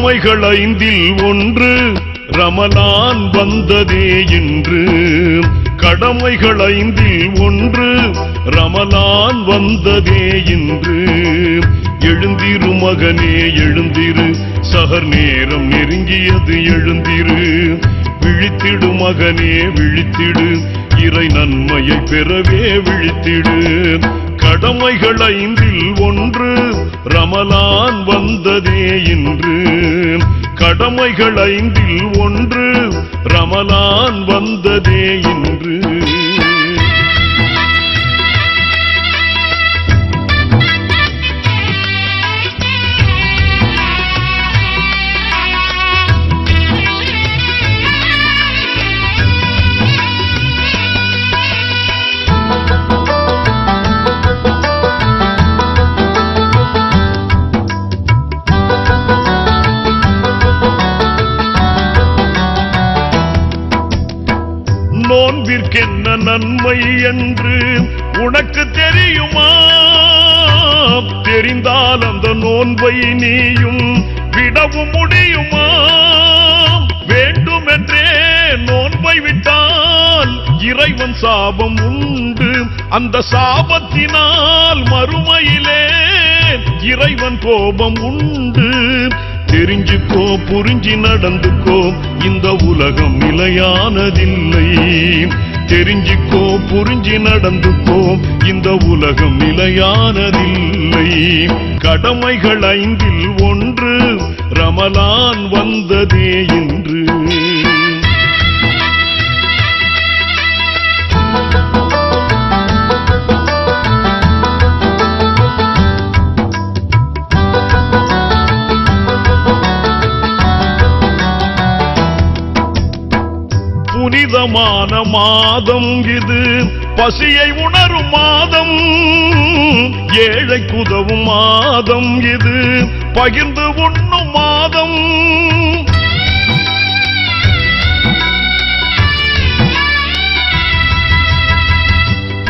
கடமைகள் 5ல் ஒன்று ரமலான் வந்ததே இன்று. கடமைகள் 5ல் ஒன்று ரமலான் வந்ததே இன்று. எழுந்திரு மகனே எழுந்திரு, சஹர் நேரம் நெருங்கியது எழுந்திரு. விழித்திடு மகனே விழித்திடு, இறை நன்மையை பெறவே விழித்திடு. கடமைகள் 5ல் ஒன்று ரமலான் வந்ததே இன்று. கடமைகள் 5ல் ஒன்று ரமலான் வந்ததே இன்று. நோன்பிற்கென்ன நன்மை என்று உனக்கு தெரியுமா? தெரிந்தால் அந்த நோன்பை நீயும் விடவும் முடியுமா? வேண்டுமென்றே நோன்பை விட்டால் இறைவன் சாபம் உண்டு. அந்த சாபத்தினால் மறுமையிலே இறைவன் கோபம் உண்டு. தெரிஞ்சுக்கோ புரிஞ்சு நடந்துக்கோ, இந்த உலகம் நிலையானதில்லை. தெரிஞ்சுக்கோ புரிஞ்சு நடந்துக்கோ, இந்த உலகம் நிலையானதில்லை. கடமைகள் 5ல் ஒன்று ரமலான் வந்ததே இன்று. புனிதமான மாதம் இது, பசியை உணரும் மாதம். ஏழைக்கு உதவும் மாதம் இது, பகிர்ந்து உண்ணும் மாதம்.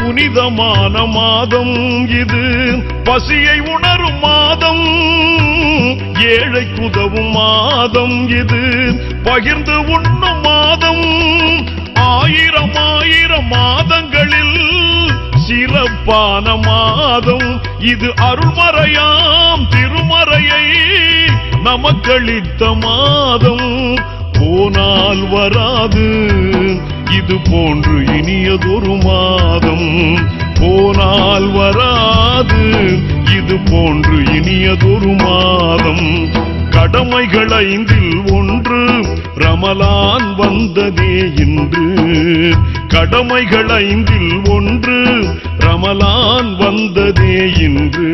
புனிதமான மாதம் இது, பசியை உணரும் மாதம். ஏழைக்கு உதவும் மாதம் இது, பகிர்ந்து உண்ணும் மாதம். ஆயிரம் ஆயிரம் மாதங்களில் சிறப்பான மாதம் இது. அருள்மறையாம் திருமறையை நமக்களித்த மாதம். போனால் வராது இது போன்று இனியதொரு மாதம். போனால் வராது இது போன்று இனியதொரு மாதம். கடமைகள் 5ல் ஒன்று ரமலான் வந்ததே இன்று. கடமைகள் 5ல் ஒன்று ரமலான் வந்ததே இன்று.